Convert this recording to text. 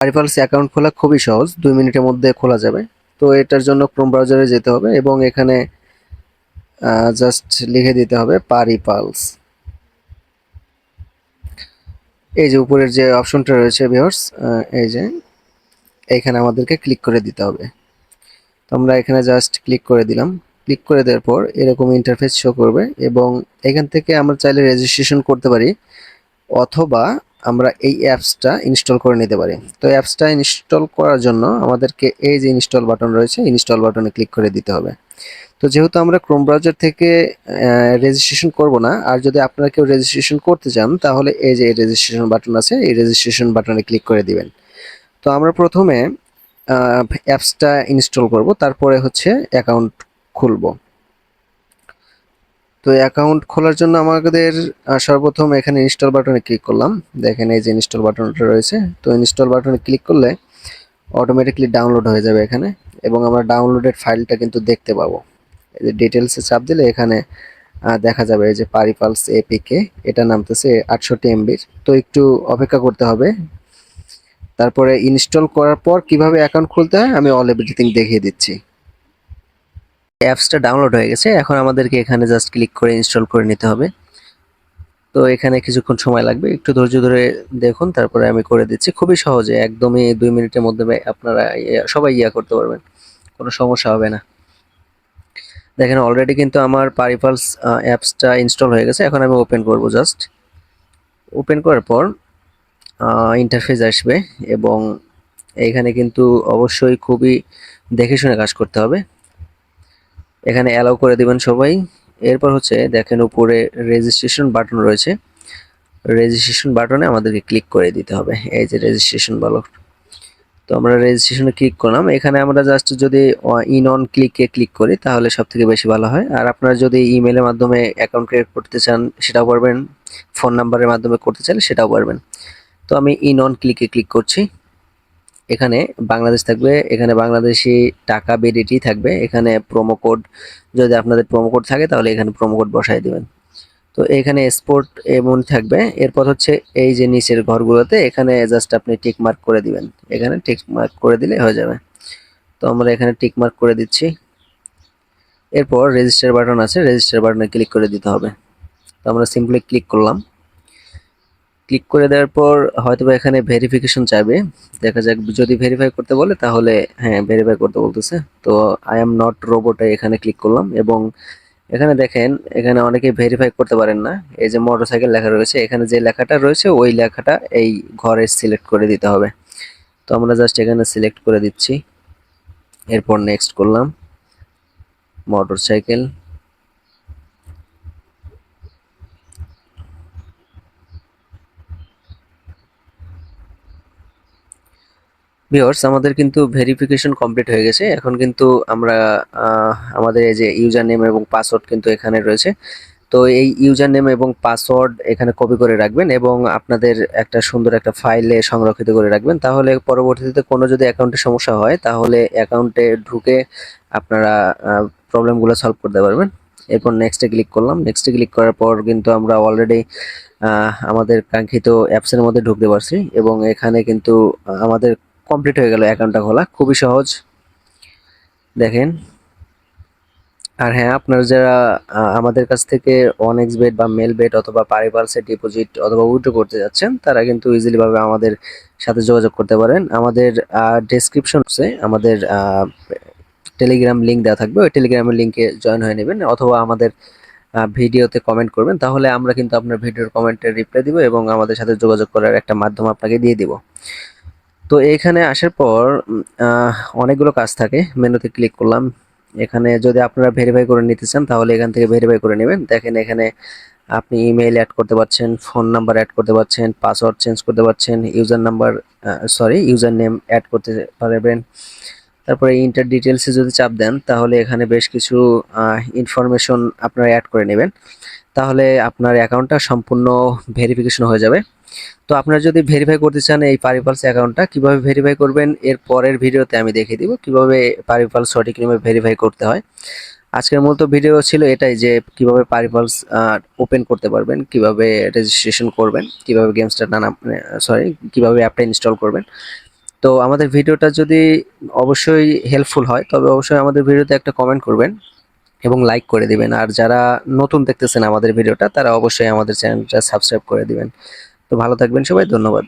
পারিপালস account খোলা খুবই সহজ, 2 মিনিটের মধ্যে খোলা যাবে। তো এটার জন্য ক্রোম ব্রাউজারে যেতে হবে এবং এখানে জাস্ট লিখে দিতে হবে পারিপালস। এই যে উপরের যে অপশনটা রয়েছে ভিউয়ার্স, এই যে এইখানে আমাদেরকে ক্লিক করে দিতে হবে। তো আমরা এখানে জাস্ট ক্লিক করে দিলাম। ক্লিক করে দেওয়ার পর এরকম ইন্টারফেস শো করবে এবং এখান থেকে আমরা চাইলে রেজিস্ট্রেশন করতে পারি অথবা আমরা এই অ্যাপসটা ইনস্টল করে নিতে পারি। তো অ্যাপসটা ইনস্টল করার জন্য আমাদেরকে এই যে ইনস্টল বাটন রয়েছে, ইনস্টল বাটনে ক্লিক করে দিতে হবে। তো যেহেতু আমরা ক্রোম ব্রাউজার থেকে রেজিস্ট্রেশন করব না, আর যদি আপনারা কেউ রেজিস্ট্রেশন করতে চান তাহলে এই যে রেজিস্ট্রেশন বাটন আছে, এই রেজিস্ট্রেশন বাটনে ক্লিক করে দিবেন। তো আমরা প্রথমে অ্যাপসটা ইনস্টল করব, তারপরে হচ্ছে অ্যাকাউন্ট খুলব। তো অ্যাকাউন্ট খোলার জন্য আমাদের সর্বপ্রথম এখানে ইনস্টল বাটনে ক্লিক করলাম। দেখেন এই যে ইনস্টল বাটনটা রয়েছে। তো ইনস্টল বাটনে ক্লিক করলে অটোমেটিকলি ডাউনলোড হয়ে যাবে এখানে এবং আমরা ডাউনলোডেড ফাইলটা কিন্তু দেখতে পাবো। এই যে ডিটেলসে চাপ দিলে এখানে দেখা যাবে এই যে পারিপালস এপিকে, এটা নামতেছে 68 এমবির। তো একটু অপেক্ষা করতে হবে। তারপরে ইনস্টল করার পর কিভাবে অ্যাকাউন্ট খুলতে হয় আমি অল এভরিথিং দেখিয়ে দিচ্ছি। অ্যাপসটা ডাউনলোড হয়ে গেছে, এখন আমাদেরকে এখানে জাস্ট ক্লিক করে ইনস্টল করে নিতে হবে। তো এখানে কিছুক্ষণ সময় লাগবে, একটু ধৈর্য ধরে দেখুন, তারপরে আমি করে দিচ্ছি। খুবই সহজে, একদমই 2 মিনিটের মধ্যে আপনারা সবাই করতে পারবেন, কোনো সমস্যা হবে না। দেখেন অলরেডি কিন্তু আমার পারিপালস অ্যাপসটা ইনস্টল হয়ে গেছে। এখন আমি ওপেন করব। জাস্ট ওপেন করার পর ইন্টারফেস আসবে এবং এখানে কিন্তু অবশ্যই খুবই দেখে শুনে কাজ করতে হবে। এখানে অ্যালাউ করে দিবেন সবাই। এরপর হচ্ছে দেখেন উপরে রেজিস্ট্রেশন বাটন রয়েছে, রেজিস্ট্রেশন বাটনে আমাদেরকে ক্লিক করে দিতে হবে। এই যে রেজিস্ট্রেশন বাটন, তো আমরা রেজিস্ট্রেশনে ক্লিক করলাম। এখানে আমরা জাস্ট যদি ইন অন ক্লিকে ক্লিক করি তাহলে সব থেকে বেশি ভালো হয়। আর আপনারা যদি ইমেলের মাধ্যমে অ্যাকাউন্ট ক্রিয়েট করতে চান সেটাও পারবেন, ফোন নাম্বারের মাধ্যমে করতে চাইলে সেটাও পারবেন। তো আমি ইন অন ক্লিকে ক্লিক করছি। এখানে বাংলাদেশ থাকবে, এখানে বাংলাদেশি টাকা বিডিটি থাকবে। এখানে প্রোমো কোড, যদি আপনাদের প্রোমো কোড থাকে তাহলে এখানে প্রোমো কোড বসাই দিবেন। তো এখানে স্পোর্ট এমন থাকবে। এরপর হচ্ছে এই যে নিচের ঘরগুলোতে এখানে জাস্ট আপনি টিক মার্ক করে দিবেন। এখানে টিক মার্ক করে দিলে হয়ে যাবে। তো আমরা এখানে টিক মার্ক করে দিচ্ছি। এরপর রেজিস্টার বাটন আছে, রেজিস্টার বাটনে ক্লিক করে দিতে হবে। তো আমরা সিম্পলি ক্লিক করলাম। ক্লিক করে দেওয়ার পর হয়তোবা এখানে ভেরিফিকেশন চাইবে, দেখা যাক। যদি ভেরিফাই করতে বলে তাহলে হ্যাঁ ভেরিফাই করতে বলতেছে। তো আই এম নট রোবটে এখানে ক্লিক করলাম এবং এখানে দেখেন এখানে অনেকে ভেরিফাই করতে পারেন না। এই যে মোটরসাইকেল লেখা রয়েছে, এখানে যে লেখাটা রয়েছে ওই লেখাটা এই ঘরে সিলেক্ট করে দিতে হবে। তো আমরা জাস্ট এখানে সিলেক্ট করে দিচ্ছি। এরপর নেক্সট করলাম, মোটরসাইকেল। ভিউয়ার্স আমাদের কিন্তু ভেরিফিকেশন কমপ্লিট হয়ে গেছে। এখন কিন্তু আমরা আমাদের এই যে ইউজার নেম এবং পাসওয়ার্ড কিন্তু এখানে রয়েছে। তো এই ইউজার নেম এবং পাসওয়ার্ড এখানে কপি করে রাখবেন এবং আপনাদের একটা সুন্দর একটা ফাইলে সংরক্ষিত করে রাখবেন। তাহলে পরবর্তীতে কোনো যদি অ্যাকাউন্টে সমস্যা হয় তাহলে অ্যাকাউন্টে ঢুকে আপনারা প্রবলেমগুলো সলভ করতে পারবেন। এরপর নেক্সটে ক্লিক করলাম। নেক্সটে ক্লিক করার পর কিন্তু আমরা অলরেডি আমাদের কাঙ্ক্ষিত অ্যাপসের মধ্যে ঢুকতে পারছি এবং এখানে কিন্তু আমাদের কমপ্লিট হয়ে গেল অ্যাকাউন্টটা খোলা। খুবই সহজ, দেখেন। আর হ্যাঁ, আপনারা যারা আমাদের কাছ থেকে অনেক্সবেট বা মেলবেট অথবা পারিপালসে ডিপোজিট অথবা উইথড্র করতে যাচ্ছেন তারা কিন্তু ইজিলি ভাবে আমাদের সাথে যোগাযোগ করতে পারেন। আমাদের ডেসক্রিপশনে আমাদের টেলিগ্রাম লিঙ্ক দেওয়া থাকবে, ওই টেলিগ্রামের লিঙ্কে জয়েন হয়ে নেবেন অথবা আমাদের ভিডিওতে কমেন্ট করবেন, তাহলে আমরা কিন্তু আপনার ভিডিওর কমেন্টের রিপ্লাই দিব এবং আমাদের সাথে যোগাযোগ করার একটা মাধ্যম আপনাকে দিয়ে দিব। তো এখানে আসার পর অনেকগুলো কাজ থাকে। মেনুতে ক্লিক করলাম। এখানে যদি আপনারা ভেরিফাই করে নিতে চান তাহলে এখান থেকে ভেরিফাই করে নেবেন। দেখেন এখানে আপনি ইমেইল অ্যাড করতে পারছেন, ফোন নাম্বার অ্যাড করতে পারছেন, পাসওয়ার্ড চেঞ্জ করতে পারছেন, ইউজার নেম অ্যাড করতে পারবেন। তারপরে ইন্টার ডিটেলসে যদি চাপ দেন তাহলে এখানে বেশ কিছু ইনফরমেশন আপনারা অ্যাড করে নেবেন। তাহলে আপনার অ্যাকাউন্টটা সম্পূর্ণ ভেরিফিকেশন হয়ে যাবে। তো আপনারা যদি ভেরিফাই করতে চান এই পারিপালস অ্যাকাউন্টটা কিভাবে ভেরিফাই করবেন এর পরের ভিডিওতে আমি দেখিয়ে দিব কিভাবে পারিপালস সঠিক নিয়মে ভেরিফাই করতে হয়। আজকের মূলত ভিডিও ছিল এটাই, যে কিভাবে পারিপালস ওপেন করতে পারবেন, কিভাবে রেজিস্ট্রেশন করবেন, কিভাবে গেমসটা কিভাবে অ্যাপটা ইনস্টল করবেন। তো আমাদের ভিডিওটা যদি অবশ্যই হেল্পফুল হয় তবে অবশ্যই আমাদের ভিডিওতে একটা কমেন্ট করবেন এবং লাইক করে দিবেন। আর যারা নতুন দেখতেছেন আমাদের ভিডিওটা তারা অবশ্যই আমাদের চ্যানেলটা সাবস্ক্রাইব করে দিবেন। তো ভালো থাকবেন সবাই, ধন্যবাদ।